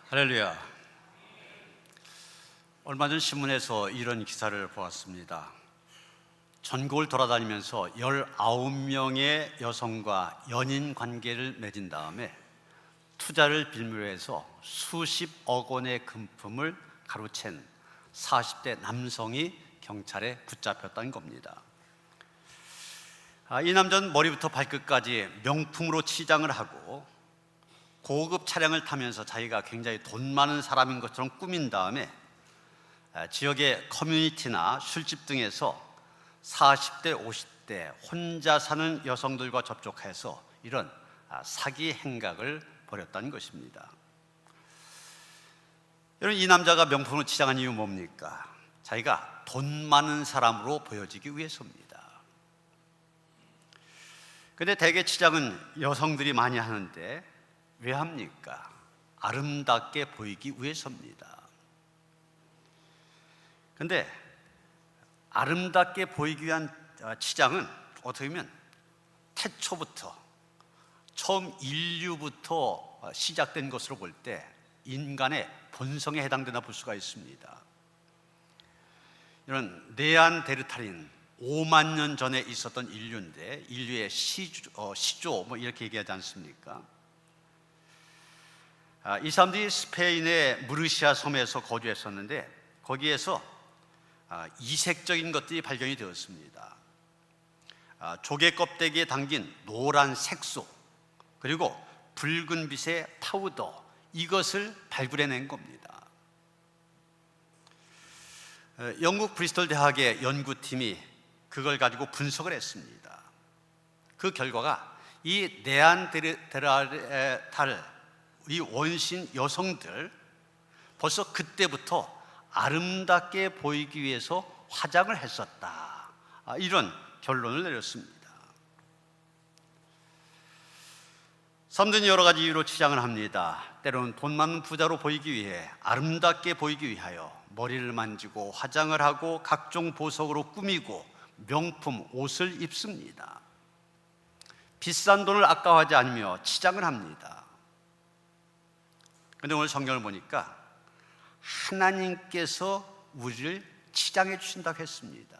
할렐루야. 얼마 전 신문에서 이런 기사를 보았습니다. 전국을 돌아다니면서 19명의 여성과 연인 관계를 맺은 다음에 투자를 빌미로 해서 수십억 원의 금품을 가로챈 40대 남성이 경찰에 붙잡혔다는 겁니다. 이 남자는 머리부터 발끝까지 명품으로 치장을 하고 고급 차량을 타면서 자기가 굉장히 돈 많은 사람인 것처럼 꾸민 다음에 지역의 커뮤니티나 술집 등에서 40대, 50대 혼자 사는 여성들과 접촉해서 이런 사기 행각을 벌였다는 것입니다. 여러분, 이 남자가 명품으로 치장한 이유 뭡니까? 자기가 돈 많은 사람으로 보여지기 위해서입니다. 근데 대개 치장은 여성들이 많이 하는데 왜 합니까? 아름답게 보이기 위해서입니다. 근데 아름답게 보이기 위한 치장은 어떻게 보면 태초부터, 처음 인류부터 시작된 것으로 볼 때 인간의 본성에 해당되나 볼 수가 있습니다. 이런 네안데르탈인 5만 년 전에 있었던 인류인데, 인류의 시조 뭐 이렇게 얘기하지 않습니까? 이 사람들이 스페인의 무르시아 섬에서 거주했었는데 거기에서 이색적인 것들이 발견이 되었습니다. 조개 껍데기에 담긴 노란 색소, 그리고 붉은 빛의 파우더, 이것을 발굴해낸 겁니다. 영국 브리스톨 대학의 연구팀이 그걸 가지고 분석을 했습니다. 그 결과가 이 네안데르탈, 이 원신 여성들, 벌써 그때부터 아름답게 보이기 위해서 화장을 했었다, 이런 결론을 내렸습니다. 사람들은 여러 가지 이유로 치장을 합니다. 때로는 돈 많은 부자로 보이기 위해, 아름답게 보이기 위하여 머리를 만지고 화장을 하고 각종 보석으로 꾸미고 명품 옷을 입습니다. 비싼 돈을 아까워하지 않으며 치장을 합니다. 그런데 오늘 성경을 보니까 하나님께서 우리를 치장해 주신다고 했습니다.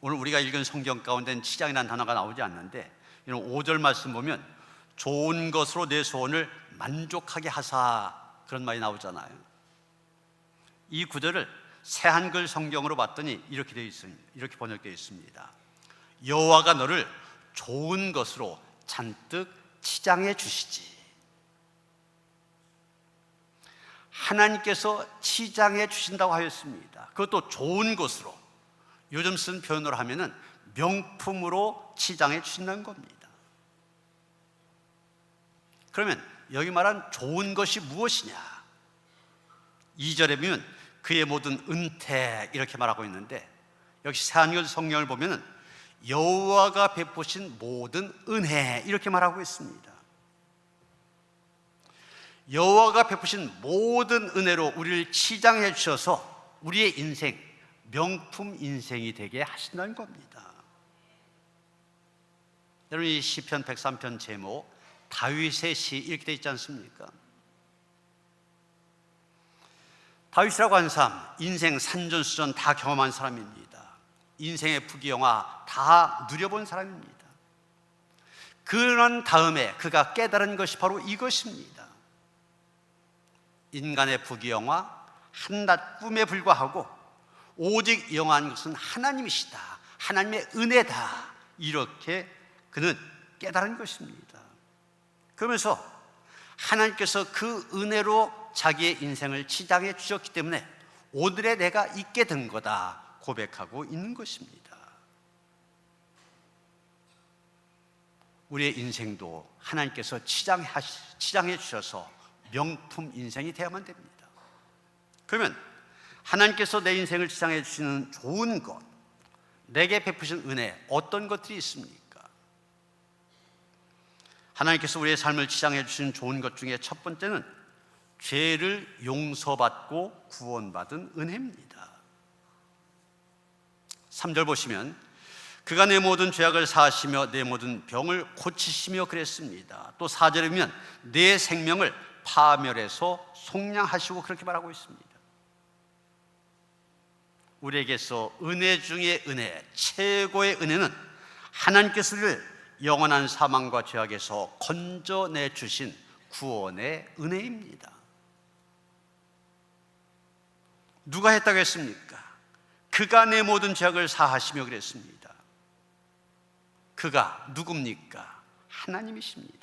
오늘 우리가 읽은 성경 가운데는 치장이라는 단어가 나오지 않는데, 이런 5절 말씀 보면 좋은 것으로 내 소원을 만족하게 하사, 그런 말이 나오잖아요. 이 구절을 새 한글 성경으로 봤더니 이렇게 되어 있습니다. 이렇게 번역되어 있습니다. 여호와가 너를 좋은 것으로 잔뜩 치장해 주시지. 하나님께서 치장해 주신다고 하였습니다. 그것도 좋은 것으로, 요즘 쓴 표현으로 하면은 명품으로 치장해 주신다는 겁니다. 그러면 여기 말한 좋은 것이 무엇이냐? 2절에 보면 그의 모든 은혜, 이렇게 말하고 있는데, 역시 새한글 성경을 보면은 여호와가 베푸신 모든 은혜, 이렇게 말하고 있습니다. 여호와가 베푸신 모든 은혜로 우리를 치장해 주셔서 우리의 인생, 명품 인생이 되게 하신다는 겁니다. 여러분, 이 시편 103편 제목 다윗의 시 이렇게 되어 있지 않습니까? 다윗이라고 하는 사람, 인생 산전수전 다 경험한 사람입니다. 인생의 부귀영화 다 누려본 사람입니다. 그런 다음에 그가 깨달은 것이 바로 이것입니다. 인간의 부귀영화, 한낱 꿈에 불과하고 오직 영원한 것은 하나님이시다, 하나님의 은혜다, 이렇게 그는 깨달은 것입니다. 그러면서 하나님께서 그 은혜로 자기의 인생을 치장해 주셨기 때문에 오늘의 내가 있게 된 거다 고백하고 있는 것입니다. 우리의 인생도 하나님께서 치장해 주셔서 명품 인생이 되어야만 됩니다. 그러면 하나님께서 내 인생을 치장해 주시는 좋은 것, 내게 베푸신 은혜, 어떤 것들이 있습니까? 하나님께서 우리의 삶을 치장해 주시는 좋은 것 중에 첫 번째는 죄를 용서받고 구원받은 은혜입니다. 3절 보시면 그가 내 모든 죄악을 사하시며 내 모든 병을 고치시며 그랬습니다. 또 4절에 보면 내 생명을 파멸해서 속량하시고 그렇게 말하고 있습니다. 우리에게서 은혜 중에 은혜, 최고의 은혜는 하나님께서 우리를 영원한 사망과 죄악에서 건져내 주신 구원의 은혜입니다. 누가 했다고 했습니까? 그가 내 모든 죄악을 사하시며 그랬습니다. 그가 누굽니까? 하나님이십니다.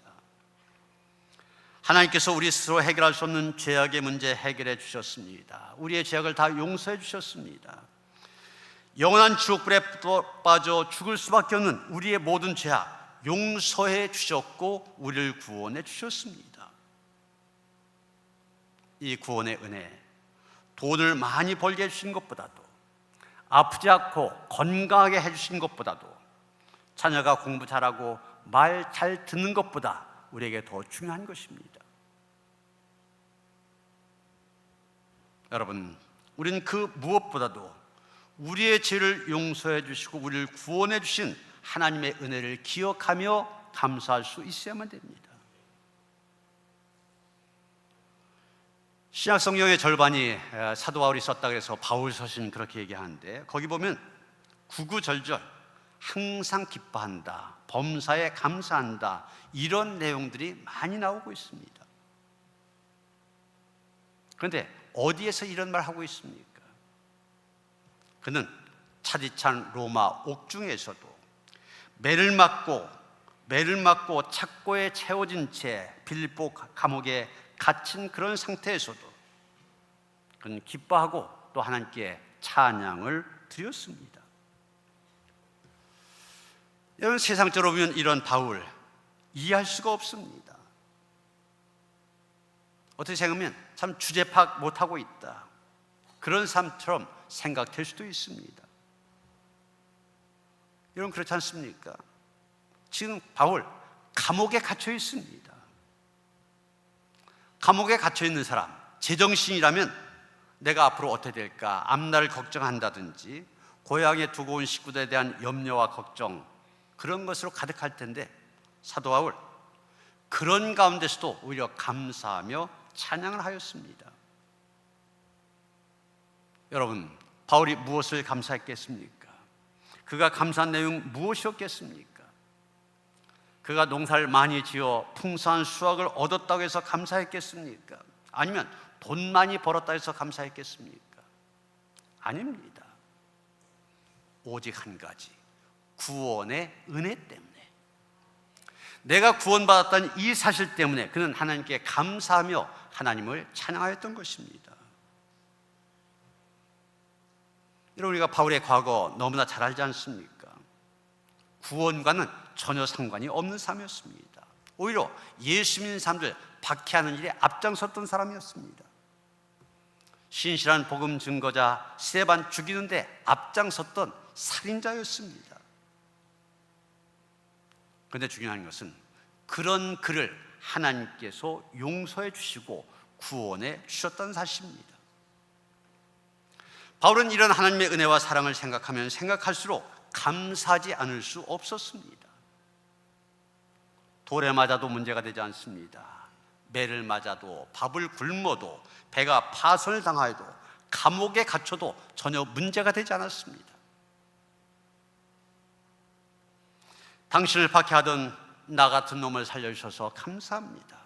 하나님께서 우리 스스로 해결할 수 없는 죄악의 문제 해결해 주셨습니다. 우리의 죄악을 다 용서해 주셨습니다. 영원한 지옥불에 빠져 죽을 수밖에 없는 우리의 모든 죄악 용서해 주셨고 우리를 구원해 주셨습니다. 이 구원의 은혜, 돈을 많이 벌게 해주신 것보다도, 아프지 않고 건강하게 해주신 것보다도, 자녀가 공부 잘하고 말 잘 듣는 것보다 우리에게 더 중요한 것입니다. 여러분, 우리는 그 무엇보다도 우리의 죄를 용서해 주시고 우리를 구원해 주신 하나님의 은혜를 기억하며 감사할 수 있어야만 됩니다. 신약 성경의 절반이 사도 바울이 썼다 그래서 바울 서신 그렇게 얘기하는데, 거기 보면 구구절절 항상 기뻐한다, 범사에 감사한다, 이런 내용들이 많이 나오고 있습니다. 그런데 어디에서 이런 말 하고 있습니까? 그는 차디찬 로마 옥중에서도 매를 맞고 착고에 채워진 채 빌립보 감옥에 갇힌 그런 상태에서도 그는 기뻐하고 또 하나님께 찬양을 드렸습니다. 여러분, 세상적으로 보면 이런 바울 이해할 수가 없습니다. 어떻게 생각하면 참 주제 파악 못하고 있다, 그런 사람처럼 생각될 수도 있습니다. 여러분, 그렇지 않습니까? 지금 바울 감옥에 갇혀 있습니다. 감옥에 갇혀 있는 사람, 제정신이라면 내가 앞으로 어떻게 될까 앞날을 걱정한다든지 고향에 두고 온 식구들에 대한 염려와 걱정, 그런 것으로 가득할 텐데, 사도 바울 그런 가운데서도 오히려 감사하며 찬양을 하였습니다. 여러분, 바울이 무엇을 감사했겠습니까? 그가 감사한 내용 무엇이었겠습니까? 그가 농사를 많이 지어 풍성한 수확을 얻었다고 해서 감사했겠습니까? 아니면 돈 많이 벌었다고 해서 감사했겠습니까? 아닙니다. 오직 한 가지, 구원의 은혜 때문에, 내가 구원받았다는 이 사실 때문에 그는 하나님께 감사하며 하나님을 찬양하였던 것입니다. 여러분, 우리가 바울의 과거 너무나 잘 알지 않습니까? 구원과는 전혀 상관이 없는 사람이었습니다. 오히려 예수 믿는 사람들 박해하는 일에 앞장섰던 사람이었습니다. 신실한 복음 증거자 스데반 죽이는데 앞장섰던 살인자였습니다. 그런데 중요한 것은 그런 그를 하나님께서 용서해 주시고 구원해 주셨다는 사실입니다. 바울은 이런 하나님의 은혜와 사랑을 생각하면 생각할수록 감사하지 않을 수 없었습니다. 돌에 맞아도 문제가 되지 않습니다. 매를 맞아도, 밥을 굶어도, 배가 파손을 당하여도, 감옥에 갇혀도 전혀 문제가 되지 않았습니다. 당신을 박해하던 나 같은 놈을 살려주셔서 감사합니다.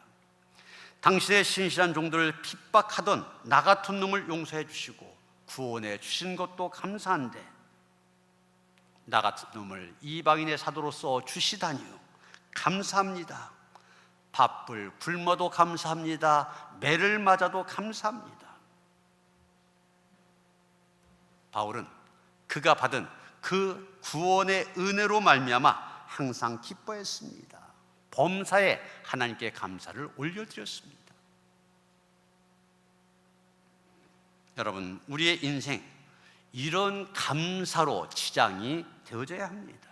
당신의 신실한 종들을 핍박하던 나 같은 놈을 용서해 주시고 구원해 주신 것도 감사한데, 나 같은 놈을 이방인의 사도로서 주시다니요, 감사합니다. 밥을 굶어도 감사합니다. 매를 맞아도 감사합니다. 바울은 그가 받은 그 구원의 은혜로 말미암아 항상 기뻐했습니다. 범사에 하나님께 감사를 올려드렸습니다. 여러분, 우리의 인생 이런 감사로 치장이 되어져야 합니다.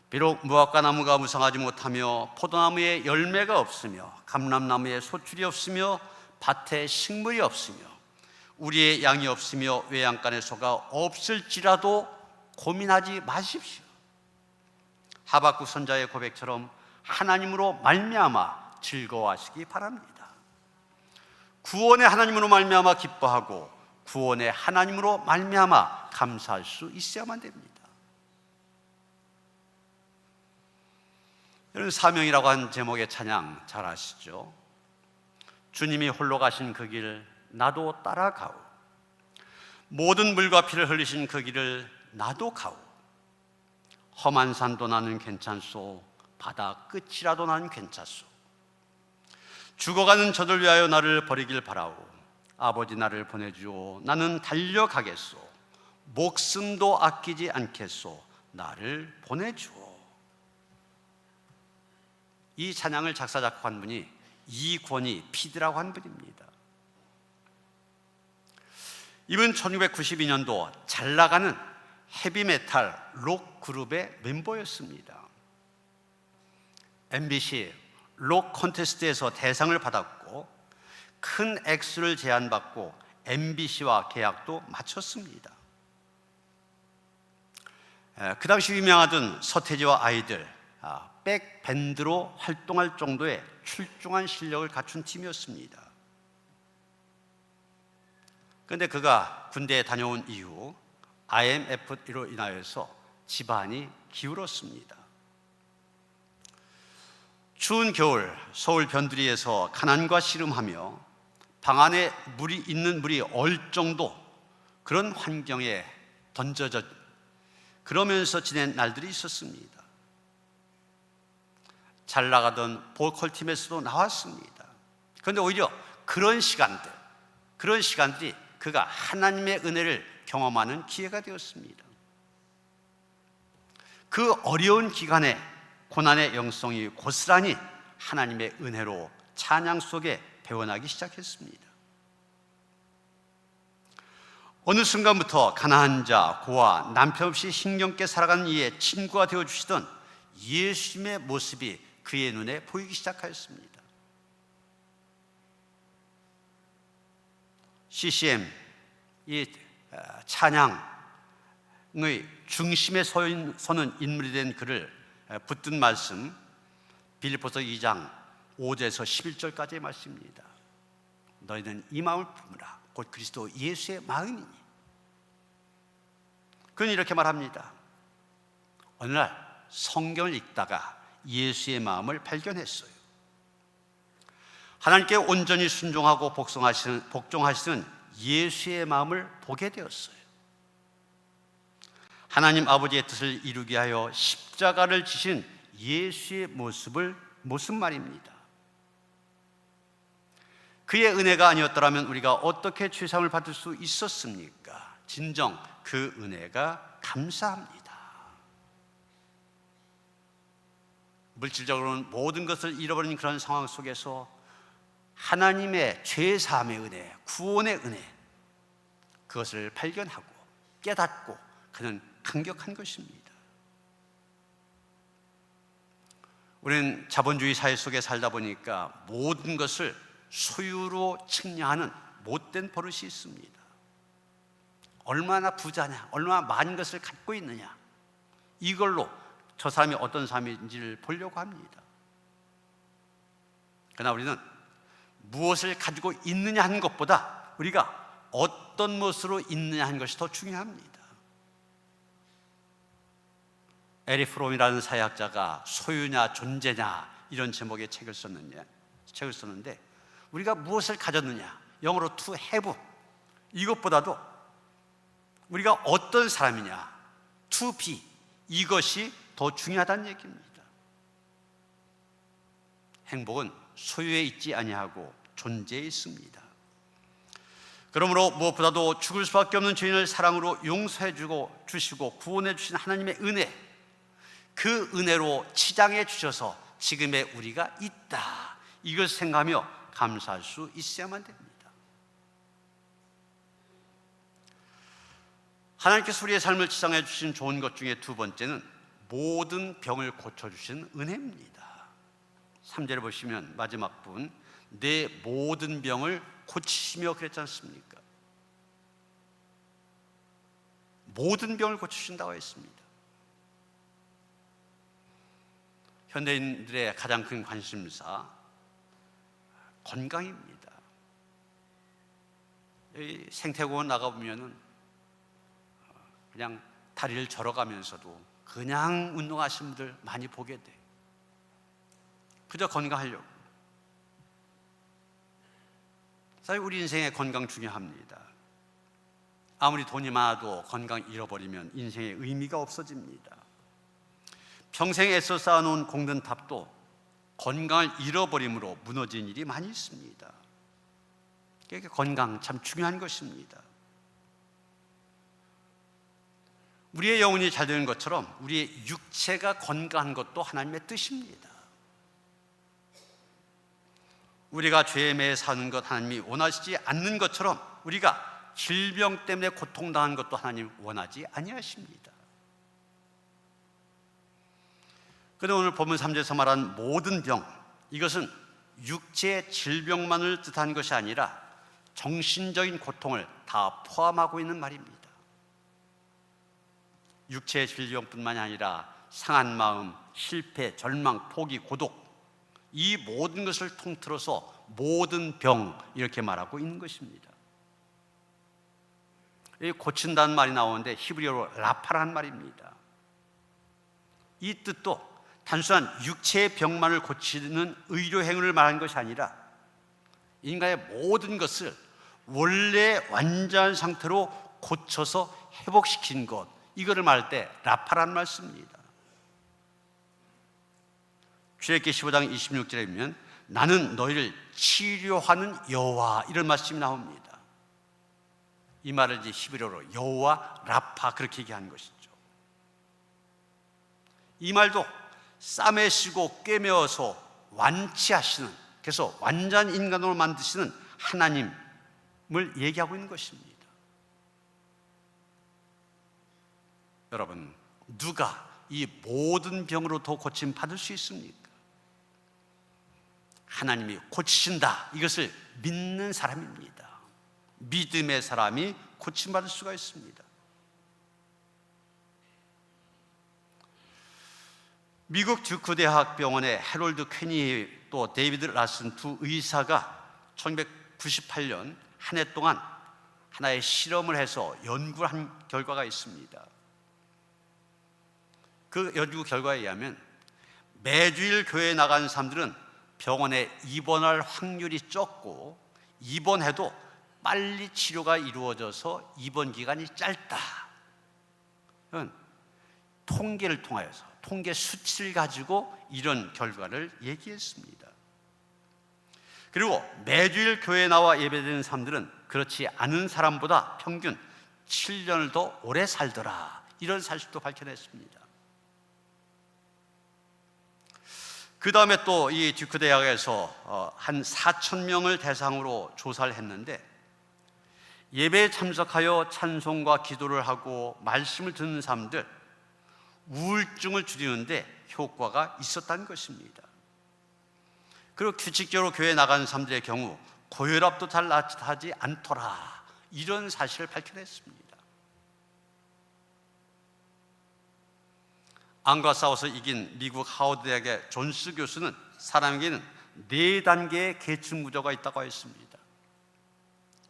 비록 무화과 나무가 무성하지 못하며 포도나무에 열매가 없으며 감람나무에 소출이 없으며 밭에 식물이 없으며 우리의 양이 없으며 외양간에 소가 없을지라도 고민하지 마십시오. 하박국 선자의 고백처럼 하나님으로 말미암아 즐거워하시기 바랍니다. 구원의 하나님으로 말미암아 기뻐하고 구원의 하나님으로 말미암아 감사할 수 있어야만 됩니다. 여러분, 사명이라고 한 제목의 찬양 잘 아시죠? 주님이 홀로 가신 그 길 나도 따라가오. 모든 물과 피를 흘리신 그 길을 나도 가오. 험한 산도 나는 괜찮소. 바다 끝이라도 나는 괜찮소. 죽어가는 저들 위하여 나를 버리길 바라오. 아버지 나를 보내주오. 나는 달려가겠소. 목숨도 아끼지 않겠소. 나를 보내주오. 이 찬양을 작사 작곡한 분이 이권희 피드라고 한 분입니다. 이분 1992년도 잘 나가는 헤비메탈 록 그룹의 멤버였습니다. MBC 록 콘테스트에서 대상을 받았고 큰 액수를 제안받고 MBC와 계약도 마쳤습니다. 그 당시 유명하던 서태지와 아이들 백밴드로 활동할 정도의 출중한 실력을 갖춘 팀이었습니다. 그런데 그가 군대에 다녀온 이후 IMF로 인하여서 집안이 기울었습니다. 추운 겨울 서울 변두리에서 가난과 씨름하며 방 안에 물이 얼 정도 그런 환경에 던져져 그러면서 지낸 날들이 있었습니다. 잘 나가던 보컬팀에서도 나왔습니다. 그런데 오히려 그런 시간들이 그가 하나님의 은혜를 경험하는 기회가 되었습니다. 그 어려운 기간에 고난의 영성이 고스란히 하나님의 은혜로 찬양 속에 배어나기 시작했습니다. 어느 순간부터 가난한 자, 고아, 남편 없이 힘겹게 살아가는 이의 친구가 되어주시던 예수님의 모습이 그의 눈에 보이기 시작하였습니다. CCM, 이 찬양의 중심에 서는 인물이 된 그를 붙든 말씀, 빌립보서 2장 5절에서 11절까지의 말씀입니다. 너희는 이 마음을 품으라. 곧 그리스도 예수의 마음이니. 그는 이렇게 말합니다. 어느 날 성경을 읽다가 예수의 마음을 발견했어요. 하나님께 온전히 순종하고 복종하시는 예수의 마음을 보게 되었어요. 하나님 아버지의 뜻을 이루게 하여 십자가를 지신 예수의 모습 말입니다. 그의 은혜가 아니었더라면 우리가 어떻게 죄사함을 받을 수 있었습니까? 진정 그 은혜가 감사합니다. 물질적으로는 모든 것을 잃어버린 그런 상황 속에서 하나님의 죄사함의 은혜, 구원의 은혜, 그것을 발견하고 깨닫고 그는 감격한 것입니다. 우리는 자본주의 사회 속에 살다 보니까 모든 것을 소유로 측량하는 못된 버릇이 있습니다. 얼마나 부자냐, 얼마나 많은 것을 갖고 있느냐, 이걸로 저 사람이 어떤 사람인지를 보려고 합니다. 그러나 우리는 무엇을 가지고 있느냐 하는 것보다 우리가 어떤 모습으로 있느냐 하는 것이 더 중요합니다. 에리 프롬이라는 사회학자가 소유냐 존재냐 이런 제목의 책을 썼는데 우리가 무엇을 가졌느냐, 영어로 to have, 이것보다도 우리가 어떤 사람이냐, to be, 이것이 더 중요하다는 얘기입니다. 행복은 소유에 있지 아니하고 존재에 있습니다. 그러므로 무엇보다도 죽을 수밖에 없는 죄인을 사랑으로 용서해 주시고 구원해 주신 하나님의 은혜, 그 은혜로 치장해 주셔서 지금의 우리가 있다, 이걸 생각하며 감사할 수 있어야만 됩니다. 하나님께서 우리의 삶을 치장해 주신 좋은 것 중에 두 번째는 모든 병을 고쳐주신 은혜입니다. 3절에 보시면 마지막 분, 내 모든 병을 고치시며 그랬지 않습니까? 모든 병을 고치신다고 했습니다. 현대인들의 가장 큰 관심사, 건강입니다. 이 생태공원 나가보면은 그냥 다리를 절어가면서도 그냥 운동하시는 분들 많이 보게 돼. 그저 건강하려고. 사실 우리 인생에 건강 중요합니다. 아무리 돈이 많아도 건강 잃어버리면 인생의 의미가 없어집니다. 평생 애써 쌓아놓은 공든탑도 건강을 잃어버림으로 무너진 일이 많이 있습니다. 그러니까 건강 참 중요한 것입니다. 우리의 영혼이 잘 되는 것처럼 우리의 육체가 건강한 것도 하나님의 뜻입니다. 우리가 죄에 매여 사는 것 하나님이 원하시지 않는 것처럼 우리가 질병 때문에 고통당한 것도 하나님 원하지 아니하십니다. 그런데 오늘 본문 3절에서 말한 모든 병, 이것은 육체의 질병만을 뜻하는 것이 아니라 정신적인 고통을 다 포함하고 있는 말입니다. 육체의 질병뿐만이 아니라 상한 마음, 실패, 절망, 포기, 고독, 이 모든 것을 통틀어서 모든 병, 이렇게 말하고 있는 것입니다. 이 고친다는 말이 나오는데 히브리어로 라파라는 말입니다. 이 뜻도 단순한 육체의 병만을 고치는 의료 행위를 말하는 것이 아니라 인간의 모든 것을 원래 완전한 상태로 고쳐서 회복시킨 것, 이거를 말할 때 라파라는 말 씁니다. 출애굽기 15장 26절에 보면 나는 너희를 치료하는 여호와, 이런 말씀이 나옵니다. 이 말을 이제 히브리어로 여호와 라파, 그렇게 얘기하는 것이죠. 이 말도 싸매시고 꿰매어서 완치하시는, 그래서 완전 인간으로 만드시는 하나님을 얘기하고 있는 것입니다. 여러분, 누가 이 모든 병으로도 고침 받을 수 있습니까? 하나님이 고치신다, 이것을 믿는 사람입니다. 믿음의 사람이 고침받을 수가 있습니다. 미국 듀크 대학병원의 해롤드 퀘니 또 데이비드 라슨 두 의사가 1998년 한 해 동안 하나의 실험을 해서 연구를 한 결과가 있습니다. 그 연구 결과에 의하면 매주일 교회에 나가는 사람들은 병원에 입원할 확률이 적고, 입원해도 빨리 치료가 이루어져서 입원 기간이 짧다. 통계를 통하여서, 통계 수치를 가지고 이런 결과를 얘기했습니다. 그리고 매주일 교회에 나와 예배드리는 사람들은 그렇지 않은 사람보다 평균 7년을 더 오래 살더라, 이런 사실도 밝혀냈습니다. 그 다음에 또 이 듀크 대학에서 한 4,000명을 대상으로 조사를 했는데, 예배에 참석하여 찬송과 기도를 하고 말씀을 듣는 사람들, 우울증을 줄이는데 효과가 있었다는 것입니다. 그리고 규칙적으로 교회에 나가는 사람들의 경우 고혈압도 잘 나타나지 않더라, 이런 사실을 밝혀냈습니다. 암과 싸워서 이긴 미국 하워드 대학의 존스 교수는 사람에게는 4단계의 계층 구조가 있다고 했습니다.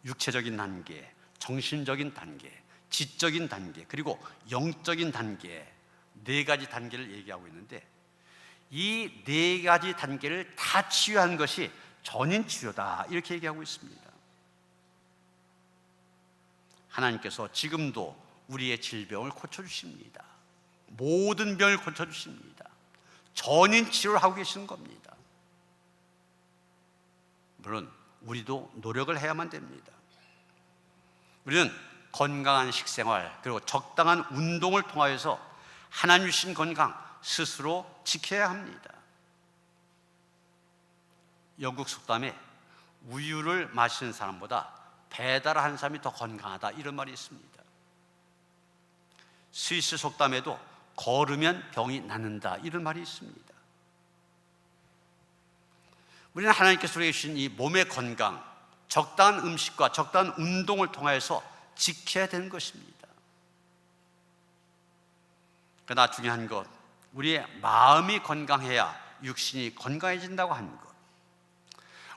육체적인 단계, 정신적인 단계, 지적인 단계, 그리고 영적인 단계, 4가지 단계를 얘기하고 있는데, 이 4가지 단계를 다 치유한 것이 전인 치료다, 이렇게 얘기하고 있습니다. 하나님께서 지금도 우리의 질병을 고쳐주십니다. 모든 병을 고쳐주십니다. 전인 치료를 하고 계시는 겁니다. 물론 우리도 노력을 해야만 됩니다. 우리는 건강한 식생활, 그리고 적당한 운동을 통하여서 하나님 주신 건강 스스로 지켜야 합니다. 영국 속담에 우유를 마시는 사람보다 배달하는 사람이 더 건강하다, 이런 말이 있습니다. 스위스 속담에도 걸으면 병이 낫는다, 이런 말이 있습니다. 우리는 하나님께서 우리에게 주신 이 몸의 건강, 적당한 음식과 적당한 운동을 통해서 지켜야 되는 것입니다. 그러나 중요한 것, 우리의 마음이 건강해야 육신이 건강해진다고 하는 것.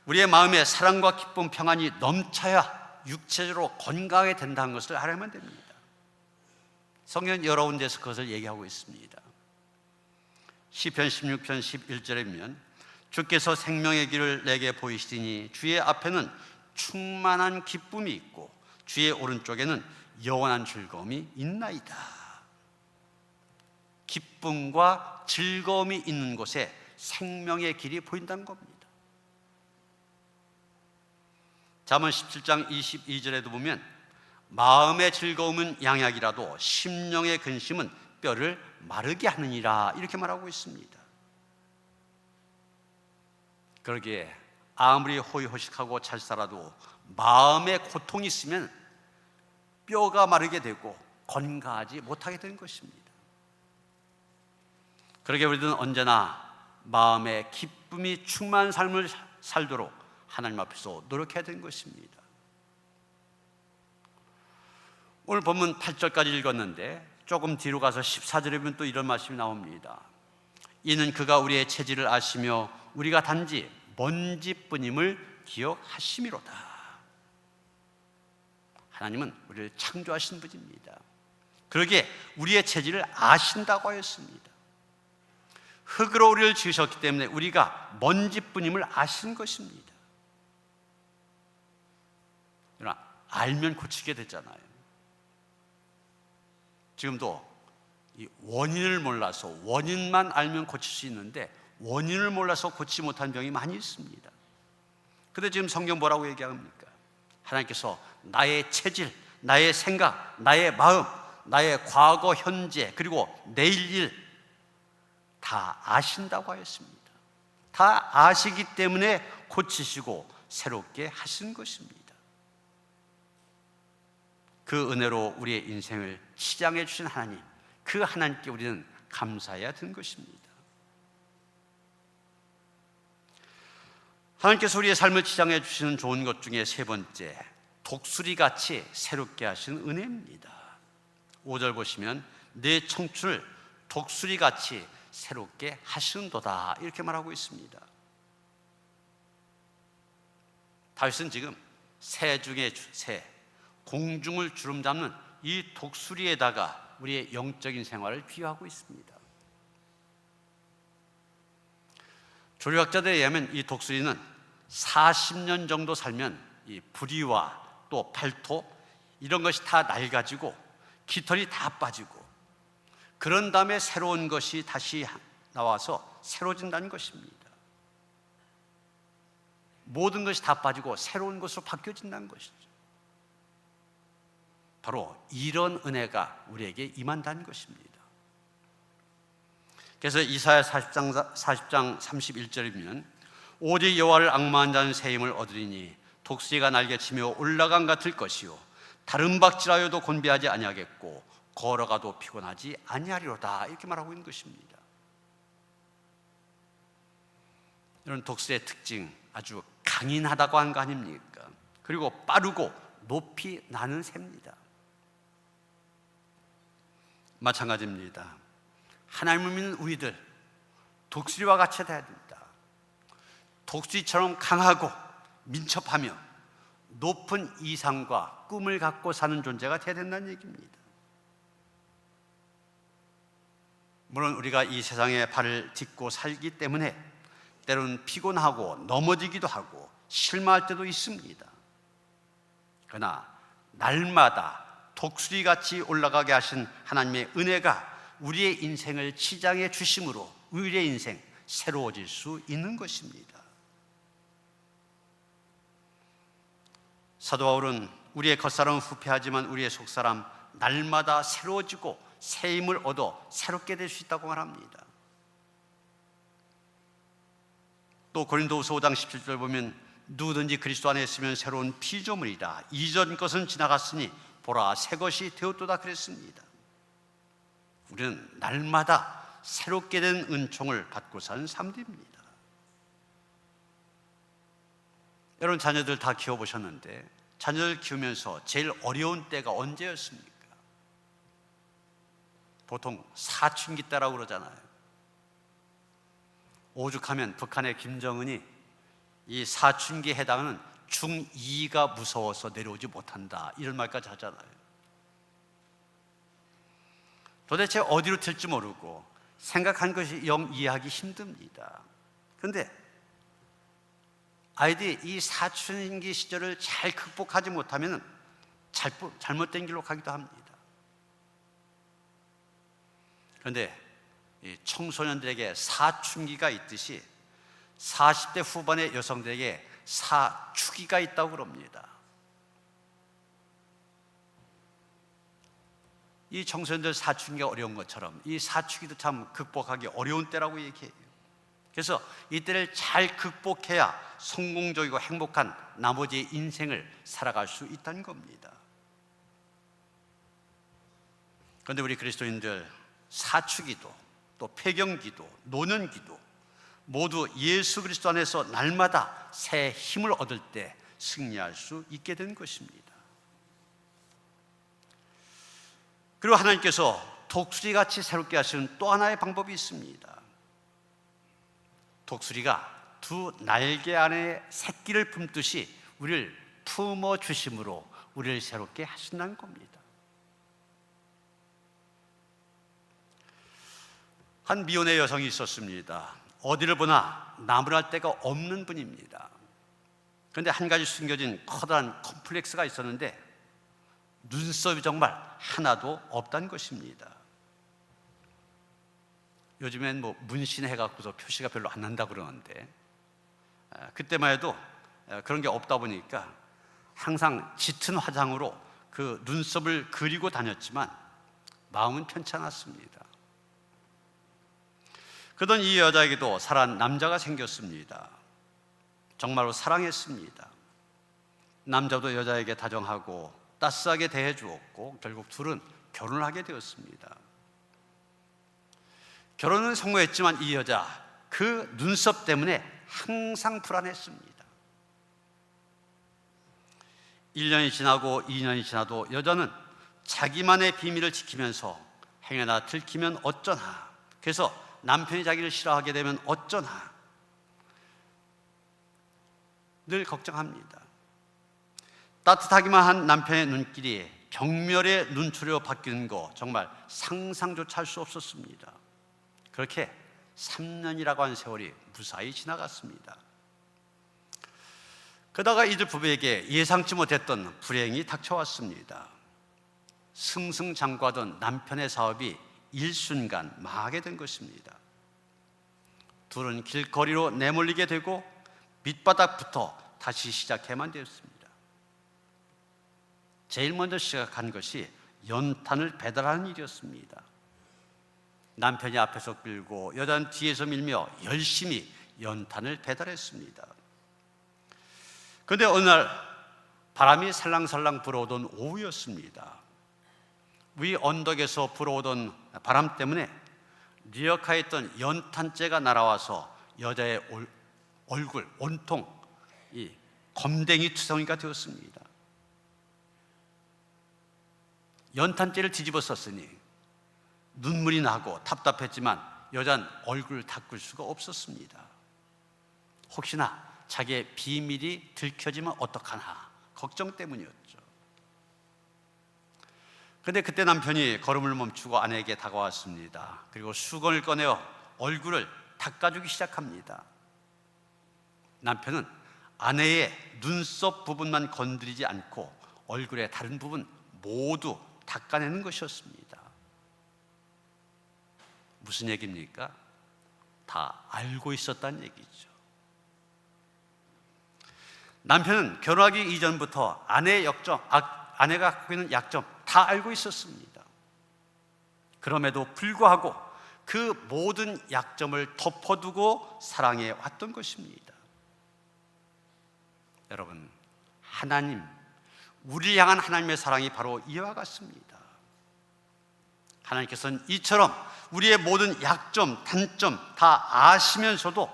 우리의 마음에 사랑과 기쁨, 평안이 넘쳐야 육체적으로 건강하게 된다는 것을 알아야만 됩니다. 성경 여러 군데에서 그것을 얘기하고 있습니다. 시편 16편 11절에 보면 주께서 생명의 길을 내게 보이시니 주의 앞에는 충만한 기쁨이 있고 주의 오른쪽에는 영원한 즐거움이 있나이다. 기쁨과 즐거움이 있는 곳에 생명의 길이 보인다는 겁니다. 잠언 17장 22절에도 보면 마음의 즐거움은 양약이라도 심령의 근심은 뼈를 마르게 하느니라 이렇게 말하고 있습니다. 그러기에 아무리 호의호식하고 잘 살아도 마음에 고통이 있으면 뼈가 마르게 되고 건강하지 못하게 되는 것입니다. 그러기에 우리는 언제나 마음에 기쁨이 충만한 삶을 살도록 하나님 앞에서 노력해야 되는 것입니다. 오늘 본문 8절까지 읽었는데 조금 뒤로 가서 14절에 보면 또 이런 말씀이 나옵니다. 이는 그가 우리의 체질을 아시며 우리가 단지 먼지뿐임을 기억하심이로다. 하나님은 우리를 창조하신 분입니다. 그러기에 우리의 체질을 아신다고 하였습니다. 흙으로 우리를 지으셨기 때문에 우리가 먼지뿐임을 아신 것입니다. 그러나 알면 고치게 되잖아요. 지금도 이 원인을 몰라서 원인만 알면 고칠 수 있는데 원인을 몰라서 고치지 못한 병이 많이 있습니다. 그런데 지금 성경 뭐라고 얘기합니까? 하나님께서 나의 체질, 나의 생각, 나의 마음, 나의 과거, 현재 그리고 내일 일 다 아신다고 하였습니다. 다 아시기 때문에 고치시고 새롭게 하신 것입니다. 그 은혜로 우리의 인생을 치장해 주신 하나님, 그 하나님께 우리는 감사해야 되는 것입니다. 하나님께서 우리의 삶을 치장해 주시는 좋은 것 중에 세 번째, 독수리같이 새롭게 하신 은혜입니다. 5절 보시면 내 청춘을 독수리같이 새롭게 하시는도다 이렇게 말하고 있습니다. 다윗은 지금 새 중에 새, 공중을 주름잡는 이 독수리에다가 우리의 영적인 생활을 비유하고 있습니다. 조류학자들에 의하면 이 독수리는 40년 정도 살면 이 부리와 또 발톱 이런 것이 다 낡아지고 깃털이 다 빠지고 그런 다음에 새로운 것이 다시 나와서 새로워진다는 것입니다. 모든 것이 다 빠지고 새로운 것으로 바뀌어진다는 것이죠. 바로 이런 은혜가 우리에게 임한다는 것입니다. 그래서 이사야 40장 31절이면 오직 여호와를 앙망한 자는 새 힘을 얻으리니 독수리가 날개치며 올라간 같을 것이요 다른 박질하여도 곤비하지 아니하겠고 걸어가도 피곤하지 아니하리로다 이렇게 말하고 있는 것입니다. 이런 독수리의 특징 아주 강인하다고 한 거 아닙니까? 그리고 빠르고 높이 나는 새입니다. 마찬가지입니다. 하나님을 믿는 우리들 독수리와 같이 돼야 됩니다. 독수리처럼 강하고 민첩하며 높은 이상과 꿈을 갖고 사는 존재가 되어야 된다는 얘기입니다. 물론 우리가 이 세상에 발을 딛고 살기 때문에 때로는 피곤하고 넘어지기도 하고 실망할 때도 있습니다. 그러나 날마다 독수리같이 올라가게 하신 하나님의 은혜가 우리의 인생을 치장해 주심으로 우리의 인생 새로워질 수 있는 것입니다. 사도 바울은 우리의 겉사람은 후패하지만 우리의 속사람 날마다 새로워지고 새 힘을 얻어 새롭게 될 수 있다고 말합니다. 또 고린도후서 5장 17절 보면 누구든지 그리스도 안에 있으면 새로운 피조물이다. 이전 것은 지나갔으니 보라 새 것이 되었도다 그랬습니다. 우리는 날마다 새롭게 된 은총을 받고 사는 삶들입니다. 여러분 자녀들 다 키워보셨는데 자녀들 키우면서 제일 어려운 때가 언제였습니까? 보통 사춘기 때라고 그러잖아요. 오죽하면 북한의 김정은이 이 사춘기에 해당하는 중2가 무서워서 내려오지 못한다, 이런 말까지 하잖아요. 도대체 어디로 튈지 모르고 생각한 것이 영 이해하기 힘듭니다. 그런데 아이들이 이 사춘기 시절을 잘 극복하지 못하면 잘못된 길로 가기도 합니다. 그런데 이 청소년들에게 사춘기가 있듯이 40대 후반의 여성들에게 사추기가 있다고 그럽니다. 이 청소년들 사춘기가 어려운 것처럼 이 사추기도 참 극복하기 어려운 때라고 얘기해요. 그래서 이때를 잘 극복해야 성공적이고 행복한 나머지 인생을 살아갈 수 있다는 겁니다. 그런데 우리 그리스도인들 사추기도 또 폐경기도 노년기도 모두 예수 그리스도 안에서 날마다 새 힘을 얻을 때 승리할 수 있게 된 것입니다. 그리고 하나님께서 독수리같이 새롭게 하시는 또 하나의 방법이 있습니다. 독수리가 두 날개 안에 새끼를 품듯이 우리를 품어주심으로 우리를 새롭게 하신다는 겁니다. 한 미혼의 여성이 있었습니다. 어디를 보나 나무랄 데가 없는 분입니다. 그런데 한 가지 숨겨진 커다란 컴플렉스가 있었는데 눈썹이 정말 하나도 없다는 것입니다. 요즘엔 문신해갖고서 표시가 별로 안 난다 그러는데 그때만 해도 그런 게 없다 보니까 항상 짙은 화장으로 그 눈썹을 그리고 다녔지만 마음은 편치 않았습니다. 그러던 이 여자에게도 사랑하는 남자가 생겼습니다. 정말로 사랑했습니다. 남자도 여자에게 다정하고 따스하게 대해주었고 결국 둘은 결혼을 하게 되었습니다. 결혼은 성공했지만 이 여자 그 눈썹 때문에 항상 불안했습니다. 1년이 지나고 2년이 지나도 여자는 자기만의 비밀을 지키면서 행여나 들키면 어쩌나, 그래서 남편이 자기를 싫어하게 되면 어쩌나 늘 걱정합니다. 따뜻하기만 한 남편의 눈길이 경멸의 눈초리로 바뀌는 거 정말 상상조차 할 수 없었습니다. 그렇게 3년이라고 하는 세월이 무사히 지나갔습니다. 그러다가 이들 부부에게 예상치 못했던 불행이 닥쳐왔습니다. 승승장구하던 남편의 사업이 일순간 망하게 된 것입니다. 둘은 길거리로 내몰리게 되고 밑바닥부터 다시 시작해야만 되었습니다. 제일 먼저 시작한 것이 연탄을 배달하는 일이었습니다. 남편이 앞에서 끌고 여자는 뒤에서 밀며 열심히 연탄을 배달했습니다. 그런데 어느 날 바람이 살랑살랑 불어오던 오후였습니다. 위 언덕에서 불어오던 바람 때문에 리어카에 있던 연탄재가 날아와서 여자의 얼굴 온통 이 검댕이 투성이가 되었습니다. 연탄재를 뒤집어 썼으니 눈물이 나고 답답했지만 여자는 얼굴을 닦을 수가 없었습니다. 혹시나 자기의 비밀이 들켜지면 어떡하나 걱정 때문이었죠. 그런데 그때 남편이 걸음을 멈추고 아내에게 다가왔습니다. 그리고 수건을 꺼내어 얼굴을 닦아주기 시작합니다. 남편은 아내의 눈썹 부분만 건드리지 않고 얼굴의 다른 부분 모두 닦아내는 것이었습니다. 무슨 얘기입니까? 다 알고 있었다는 얘기죠. 남편은 결혼하기 이전부터 아내가 갖고 있는 약점 다 알고 있었습니다. 그럼에도 불구하고 그 모든 약점을 덮어두고 사랑해 왔던 것입니다. 여러분, 우리를 향한 하나님의 사랑이 바로 이와 같습니다. 하나님께서는 이처럼 우리의 모든 약점, 단점 다 아시면서도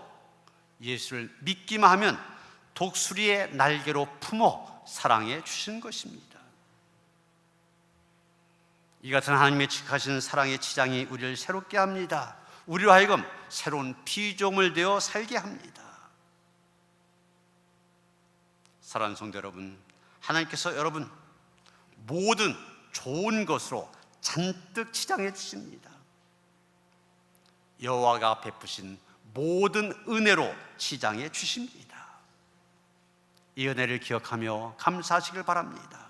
예수를 믿기만 하면 독수리의 날개로 품어 사랑해 주신 것입니다. 이 같은 하나님의 지극하신 사랑의 치장이 우리를 새롭게 합니다. 우리로 하여금 새로운 피조물 되어 살게 합니다. 사랑하는 성도 여러분, 하나님께서 여러분 모든 좋은 것으로 잔뜩 치장해 주십니다. 여호와가 베푸신 모든 은혜로 치장해 주십니다. 이 은혜를 기억하며 감사하시길 바랍니다.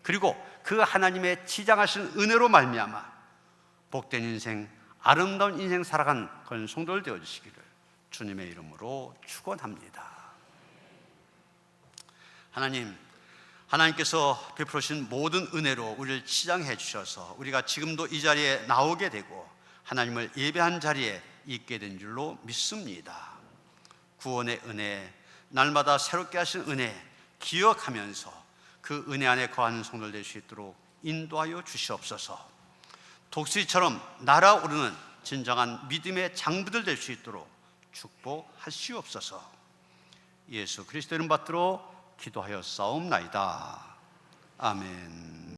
그리고 그 하나님의 치장하신 은혜로 말미암아 복된 인생, 아름다운 인생 살아간 그런 성도들 되어주시기를 주님의 이름으로 축원합니다. 하나님께서 베풀으신 모든 은혜로 우리를 치장해 주셔서 우리가 지금도 이 자리에 나오게 되고 하나님을 예배한 자리에 있게 된 줄로 믿습니다. 구원의 은혜, 날마다 새롭게 하신 은혜 기억하면서 그 은혜 안에 거하는 성도들 될 수 있도록 인도하여 주시옵소서. 독수리처럼 날아오르는 진정한 믿음의 장부들 될 수 있도록 축복하시옵소서. 예수 그리스도 이름 받들어 기도하여 싸움나이다. 아멘.